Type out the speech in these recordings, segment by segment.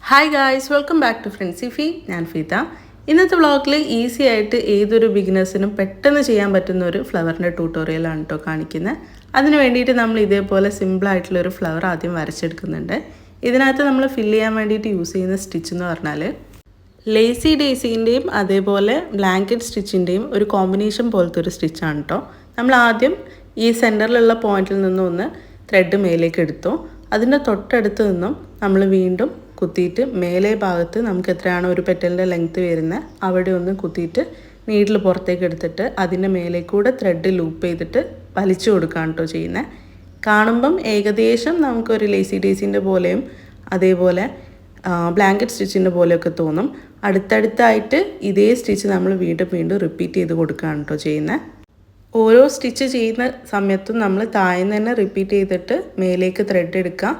Hi guys, welcome back to ഫ്രണ്ട്സിഫി. ഞാൻ ഫീത. ഇന്നത്തെ വ്ളോഗിൽ ഈസി ആയിട്ട് ഏതൊരു ബിഗിനേഴ്സിനും പെട്ടെന്ന് ചെയ്യാൻ പറ്റുന്ന ഒരു ഫ്ലവറിൻ്റെ ട്യൂട്ടോറിയലാണ് കേട്ടോ കാണിക്കുന്നത്. അതിന് വേണ്ടിയിട്ട് നമ്മൾ ഇതേപോലെ സിമ്പിളായിട്ടുള്ളൊരു ഫ്ലവർ ആദ്യം വരച്ചെടുക്കുന്നുണ്ട്. ഇതിനകത്ത് നമ്മൾ ഫില്ല് ചെയ്യാൻ വേണ്ടിയിട്ട് യൂസ് ചെയ്യുന്ന സ്റ്റിച്ച് എന്ന് പറഞ്ഞാൽ ലേസി ഡേസീൻ്റെയും അതേപോലെ ബ്ലാങ്കറ്റ് സ്റ്റിച്ചിൻ്റെയും ഒരു കോമ്പിനേഷൻ പോലത്തെ ഒരു സ്റ്റിച്ചാണ് കേട്ടോ. നമ്മൾ ആദ്യം ഈ സെൻറ്ററിലുള്ള പോയിന്റിൽ നിന്നും ഒന്ന് ത്രെഡ് മേലേക്ക് എടുത്തു. അതിൻ്റെ തൊട്ടടുത്ത് നിന്നും നമ്മൾ വീണ്ടും കുത്തിയിട്ട് മേലെ ഭാഗത്ത് നമുക്ക് എത്രയാണോ ഒരു പെറ്റലിൻ്റെ ലെങ്ത്ത് വരുന്നത് അവിടെ ഒന്ന് കുത്തിയിട്ട് നീഡിൽ പുറത്തേക്ക് എടുത്തിട്ട് അതിൻ്റെ മേലെ കൂടെ ത്രെഡ് ലൂപ്പ് ചെയ്തിട്ട് വലിച്ചു കൊടുക്കുകയാണ് കേട്ടോ ചെയ്യുന്നത്. കാണുമ്പം ഏകദേശം നമുക്കൊരു ലേസി ഡേസിൻ്റെ പോലെയും അതേപോലെ ബ്ലാങ്കറ്റ് സ്റ്റിച്ചിൻ്റെ പോലെയൊക്കെ തോന്നും. അടുത്തടുത്തായിട്ട് ഇതേ സ്റ്റിച്ച് നമ്മൾ വീണ്ടും വീണ്ടും റിപ്പീറ്റ് ചെയ്ത് കൊടുക്കുകയാണ് കേട്ടോ ചെയ്യുന്നത്. ഓരോ സ്റ്റിച്ച് ചെയ്യുന്ന സമയത്തും നമ്മൾ താഴ്ന്ന് തന്നെ റിപ്പീറ്റ് ചെയ്തിട്ട് മേലേക്ക് ത്രെഡ് എടുക്കുക.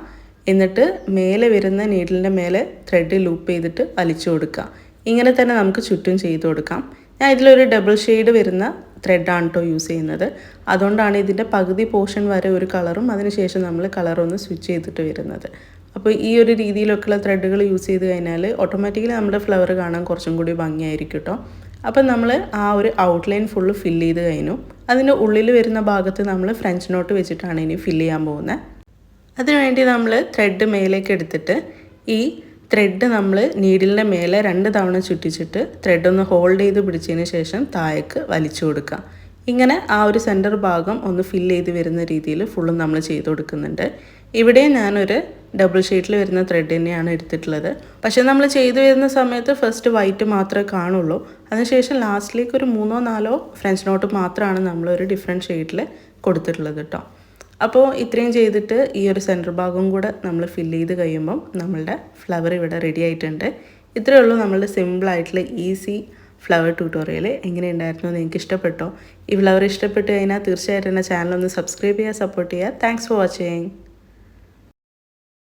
എന്നിട്ട് മേലെ വരുന്ന നീഡിലിൻ്റെ മേലെ ത്രെഡ് ലൂപ്പ് ചെയ്തിട്ട് വലിച്ചു കൊടുക്കുക. ഇങ്ങനെ തന്നെ നമുക്ക് ചുറ്റും ചെയ്ത് കൊടുക്കാം. ഞാൻ ഇതിലൊരു ഡബിൾ ഷെയ്ഡ് വരുന്ന ത്രെഡാണ് കേട്ടോ യൂസ് ചെയ്യുന്നത്. അതുകൊണ്ടാണ് ഇതിൻ്റെ പകുതി പോർഷൻ വരെ ഒരു കളറും അതിനുശേഷം നമ്മൾ കളറൊന്ന് സ്വിച്ച് ചെയ്തിട്ട് വരുന്നത്. അപ്പോൾ ഈ ഒരു രീതിയിലൊക്കെയുള്ള ത്രെഡുകൾ യൂസ് ചെയ്ത് കഴിഞ്ഞാൽ ഓട്ടോമാറ്റിക്കലി നമ്മുടെ ഫ്ലവർ കാണാൻ കുറച്ചും കൂടി ഭംഗിയായിരിക്കും കേട്ടോ. അപ്പം നമ്മൾ ആ ഒരു ഔട്ട്ലൈൻ ഫുള്ള് ഫില്ല് ചെയ്ത് കഴിഞ്ഞു. അതിൻ്റെ ഉള്ളിൽ വരുന്ന ഭാഗത്ത് നമ്മൾ ഫ്രഞ്ച് നോട്ട് വെച്ചിട്ടാണ് ഇനി ഫില്ല് ചെയ്യാൻ പോകുന്നത്. അതിനുവേണ്ടി നമ്മൾ ത്രെഡ് മേലേക്ക് എടുത്തിട്ട് ഈ ത്രെഡ് നമ്മൾ നീഡിലിൻ്റെ മേലെ 2 തവണ ചുറ്റിച്ചിട്ട് ത്രെഡ് ഒന്ന് ഹോൾഡ് ചെയ്ത് പിടിച്ചതിന് ശേഷം താഴേക്ക് വലിച്ചു കൊടുക്കുക. ഇങ്ങനെ ആ ഒരു സെൻറ്റർ ഭാഗം ഒന്ന് ഫില്ല് ചെയ്ത് വരുന്ന രീതിയിൽ ഫുള്ളും നമ്മൾ ചെയ്ത് കൊടുക്കുന്നുണ്ട്. ഇവിടെ ഞാനൊരു ഡബിൾ ഷെയ്ഡിൽ വരുന്ന ത്രെഡ് തന്നെയാണ് എടുത്തിട്ടുള്ളത്. പക്ഷേ നമ്മൾ ചെയ്തു വരുന്ന സമയത്ത് ഫസ്റ്റ് വൈറ്റ് മാത്രമേ കാണുള്ളൂ. അതിനുശേഷം ലാസ്റ്റിലേക്ക് ഒരു 3-4 ഫ്രഞ്ച് നോട്ട് മാത്രമാണ് നമ്മളൊരു ഡിഫറെൻറ്റ് ഷെയ്ഡിൽ കൊടുത്തിട്ടുള്ളത് കേട്ടോ. അപ്പോൾ ഇത്രയും ചെയ്തിട്ട് ഈ ഒരു സെൻറ്റർ ഭാഗം കൂടെ നമ്മൾ ഫില്ല് ചെയ്ത് കഴിയുമ്പം നമ്മളുടെ ഫ്ലവർ ഇവിടെ റെഡി ആയിട്ടുണ്ട്. ഇത്രയേ ഉള്ളൂ നമ്മളുടെ സിമ്പിളായിട്ടുള്ള ഈസി ഫ്ലവർ ട്യൂട്ടോറിയൽ. എങ്ങനെയുണ്ടായിരുന്നു എന്ന് എനിക്ക് ഇഷ്ടപ്പെട്ടോ? ഈ ഫ്ലവർ ഇഷ്ടപ്പെട്ട് കഴിഞ്ഞാൽ തീർച്ചയായിട്ടും എൻ്റെ ചാനൽ ഒന്ന് സബ്സ്ക്രൈബ് ചെയ്യുക, സപ്പോർട്ട് ചെയ്യുക. Thanks for watching.